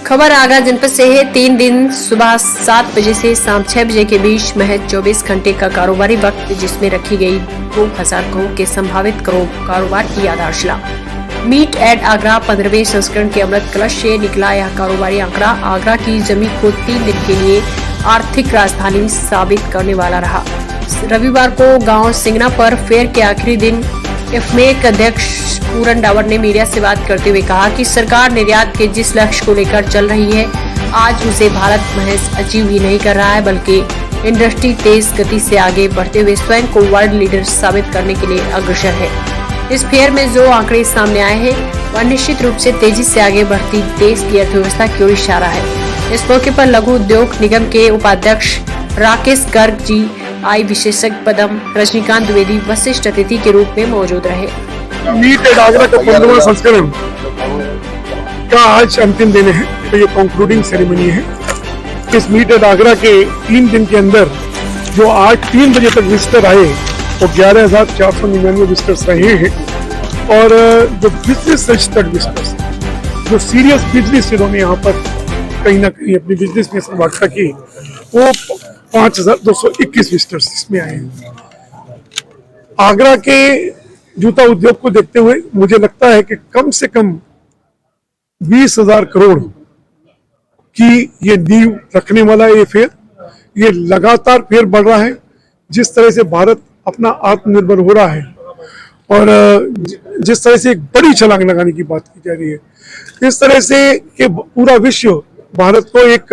खबर आगरा जनपद से है। 3 दिन सुबह 7 बजे से शाम 6 बजे के बीच महज 24 घंटे का कारोबारी वक्त, जिसमें रखी गई 2000 करोड़ के संभावित कारोबार की आधारशिला। मीट एट आगरा 15वें संस्करण के अमृत कलश से निकला यह कारोबारी आंकड़ा आगरा की जमीन को 3 दिन के लिए आर्थिक राजधानी साबित करने वाला रहा। रविवार को गांव सिंगना पर फेयर के आखिरी दिन इफमेक अध्यक्ष पूरन डावर ने मीडिया से बात करते हुए कहा कि सरकार निर्यात के जिस लक्ष्य को लेकर चल रही है, आज उसे भारत महज अचीव ही नहीं कर रहा है, बल्कि इंडस्ट्री तेज गति से आगे बढ़ते हुए स्वयं को वर्ल्ड लीडर साबित करने के लिए अग्रसर है। इस फेयर में जो आंकड़े सामने आए हैं वह निश्चित रूप से तेजी से आगे बढ़ती देश की अर्थव्यवस्था की ओर इशारा है। इस मौके पर लघु उद्योग निगम के उपाध्यक्ष राकेश गर्ग जी, आई विशेषज्ञ पदम रजनीकांत द्विवेदी वरिष्ठ अतिथि के रूप में मौजूद रहे। मीट एट आगरा का 15वां संस्करण का आज अंतिम दिन है, तो ये कंक्लूडिंग सेरेमनी है। इस मीट एट आगरा के 3 दिन के अंदर जो आज 3 बजे तक विजिटर आए वो 11,499 विजिटर्स रहे हैं, और जो बिजनेस रजिस्टर्ड विजिटर्स, जो सीरियस बिजनेस जिन्होंने यहाँ पर कहीं ना कहीं अपनी बिजनेस में वार्ता की, वो 5,221 विजिटर्स इसमें आए हैं। आगरा के जूता उद्योग को देखते हुए मुझे लगता है कि कम से कम 20,000 करोड़ की ये नींव रखने वाला ये फेयर, ये लगातार फेयर बढ़ रहा है। जिस तरह से भारत अपना आत्मनिर्भर हो रहा है और जिस तरह से एक बड़ी छलांग लगाने की बात की जा रही है, इस तरह से कि पूरा विश्व भारत को एक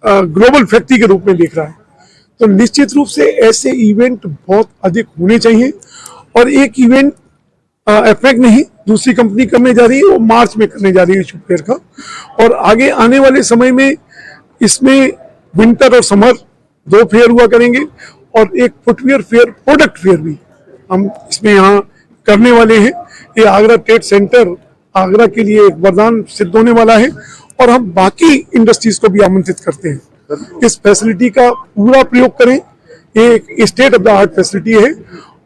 ग्लोबल फैक्ट्री के रूप में देख रहा है, तो निश्चित रूप से ऐसे इवेंट बहुत अधिक होने चाहिए। और एक इवेंट एफेक्ट नहीं, दूसरी कंपनी करने जा रही है, वो मार्च में करने जा रही है फेयर का, और आगे आने वाले समय में इसमें विंटर और समर 2 फेयर हुआ करेंगे, और एक फुटवियर फेयर, प्रोडक्ट फेयर भी हम इसमें यहाँ करने वाले हैं। ये आगरा ट्रेड सेंटर आगरा के लिए एक वरदान सिद्ध होने वाला है, और हम बाकी इंडस्ट्रीज को भी आमंत्रित करते हैं इस फैसिलिटी का पूरा प्रयोग करें। ये एक state of the art facility है,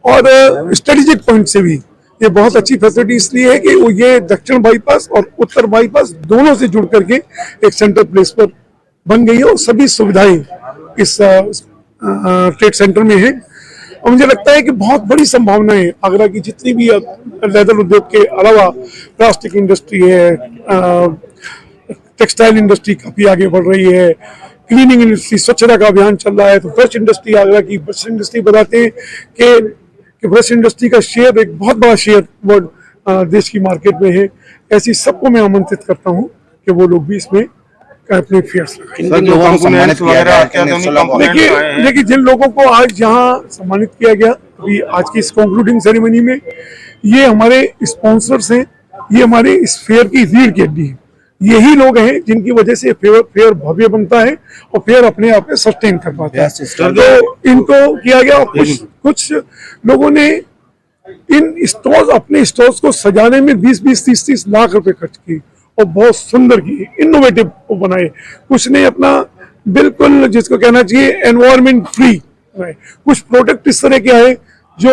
और स्ट्रेटेजिक पॉइंट से भी ये बहुत अच्छी फैसिलिटी इसलिए है कि वो ये दक्षिण बाईपास और उत्तर बाईपास दोनों से जुड़ करके एक सेंट्रल प्लेस पर बन गई है, और सभी सुविधाएं इस ट्रेड सेंटर में है। और मुझे लगता है कि बहुत बड़ी संभावनाएं आगरा की जितनी भी लेदर उद्योग के अलावा प्लास्टिक इंडस्ट्री है, टेक्सटाइल इंडस्ट्री काफी आगे बढ़ रही है, क्लीनिंग इंडस्ट्री, स्वच्छता का अभियान चल रहा है, तो ब्रश इंडस्ट्री, आगरा की ब्रश इंडस्ट्री बताते हैं कि ब्रश इंडस्ट्री का शेयर एक बहुत बड़ा शेयर वर्ल्ड देश की मार्केट में है। ऐसी सबको मैं आमंत्रित करता हूँ कि वो लोग भी इसमें अपने फेयर्स लगाएं। देखिए जिन लोगों को आज यहाँ सम्मानित किया गया अभी आज की इस कंक्लूडिंग सेरेमनी में, ये हमारे स्पॉन्सर्स हैं, ये हमारे इस फेयर की रीढ़ की हड्डी है। यही लोग हैं जिनकी वजह से फेयर भव्य बनता है और फेयर अपने आप में सस्टेन कर पाता है। तो इनको किया गया, और कुछ लोगों ने इन स्टोर्स, अपने स्टोर्स को सजाने में 20-20, 30-30 लाख रुपए खर्च किए और बहुत सुंदर किए, इनोवेटिव बनाए। कुछ ने अपना बिल्कुल जिसको कहना चाहिए एनवायरमेंट फ्री, कुछ प्रोडक्ट इस तरह के आए जो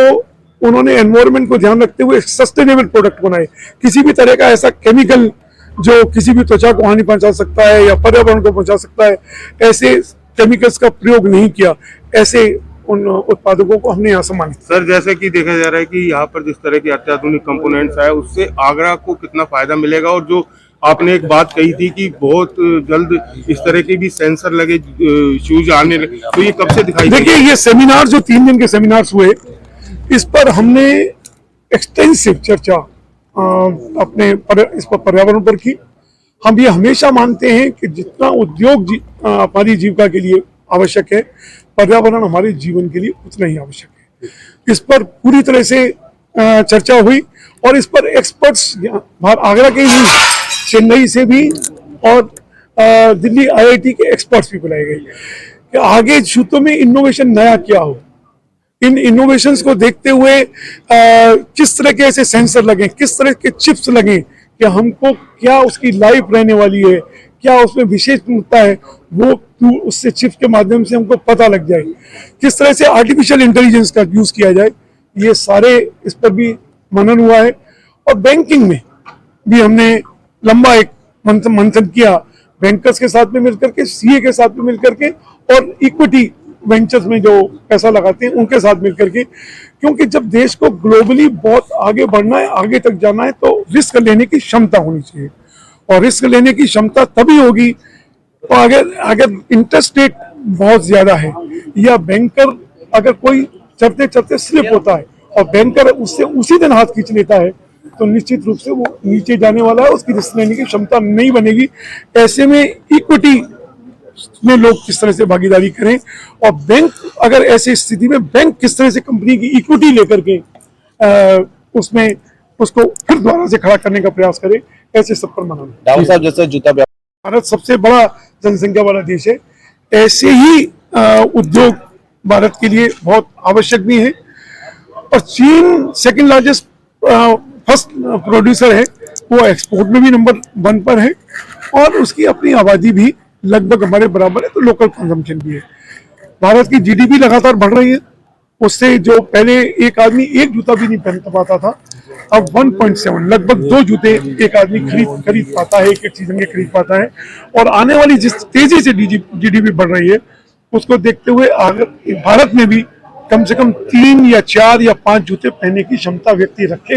उन्होंने एनवायरमेंट को ध्यान रखते हुए सस्टेनेबल प्रोडक्ट बनाए। किसी भी तरह का ऐसा केमिकल जो किसी भी त्वचा को हानि पहुंचा सकता है या पर्यावरण को पहुंचा सकता है, ऐसे केमिकल्स का प्रयोग नहीं किया। ऐसे उन उत्पादकों को हमने यहाँ सम्मानित। सर, जैसे कि देखा जा रहा है कि यहाँ पर जिस तरह की अत्याधुनिक कंपोनेंट्स आए, उससे आगरा को कितना फायदा मिलेगा, और जो आपने एक बात कही थी कि बहुत जल्द इस तरह के भी सेंसर लगे शूज आने लगे, तो ये कब से दिखाई देगा? देखिए, ये सेमिनार जो 3 दिन के सेमिनार्स हुए, इस पर हमने एक्सटेंसिव चर्चा इस पर पर्यावरण पर की। हम ये हमेशा मानते हैं कि जितना उद्योग हमारी जीविका के लिए आवश्यक है, पर्यावरण हमारे जीवन के लिए उतना ही आवश्यक है। इस पर पूरी तरह से चर्चा हुई, और इस पर एक्सपर्ट्स बाहर आगरा के ही, चेन्नई से भी और दिल्ली IIT के एक्सपर्ट्स भी बुलाए गए कि आगे जूतों में इनोवेशन नया क्या हो। इन इनोवेशंस को देखते हुए किस तरह के ऐसे सेंसर लगे, किस तरह के चिप्स लगे कि हमको क्या उसकी लाइफ रहने वाली है, क्या उसमें विशेषता है, वो उससे चिप्स के माध्यम से हमको पता लग जाए। किस तरह से आर्टिफिशियल इंटेलिजेंस का यूज किया जाए, ये सारे इस पर भी मनन हुआ है। और बैंकिंग में भी हमने लंबा एक मंथन किया बैंकर्स के साथ में मिलकर के, सीए के साथ में मिलकर के, और इक्विटी वेंचर्स में जो पैसा लगाते हैं उनके साथ मिलकर के। क्योंकि जब देश को ग्लोबली बहुत आगे बढ़ना है, आगे तक जाना है, तो रिस्क लेने की क्षमता होनी चाहिए, और रिस्क लेने की क्षमता तभी होगी तो अगर इंटरेस्ट रेट बहुत ज्यादा है, या बैंकर अगर कोई चलते चलते स्लिप होता है और बैंकर उससे उसी दिन हाथ खींच लेता है, तो निश्चित रूप से वो नीचे जाने वाला है, उसकी रिस्क लेने की क्षमता नहीं बनेगी। ऐसे में इक्विटी में लोग किस तरह से भागीदारी करें, और बैंक अगर ऐसी स्थिति में बैंक किस तरह से कंपनी की इक्विटी लेकर के उसमें उसको फिर दोबारा से खड़ा करने का प्रयास करे, ऐसे सब पर मना। राहुल साहब, जैसे जूता भारत सबसे बड़ा जनसंख्या वाला देश है, ऐसे ही उद्योग भारत के लिए बहुत आवश्यक भी है, और चीन सेकंड लार्जेस्ट फर्स्ट प्रोड्यूसर है, वो एक्सपोर्ट में भी नंबर 1 पर है, और उसकी अपनी आबादी भी लगभग हमारे बराबर है, तो लोकल कंजम्पशन भी है। भारत की जीडीपी लगातार बढ़ रही है, उससे जो पहले एक आदमी एक जूता भी नहीं पहन पाता था, अब 1.7 लगभग 2 जूते एक आदमी खरीद पाता है, एक सीजन के खरीद पाता है। और आने वाली जिस तेजी से जीडीपी बढ़ रही है, उसको देखते हुए भारत में भी कम से कम 3 या 4 या 5 जूते पहनने की क्षमता व्यक्ति रखे।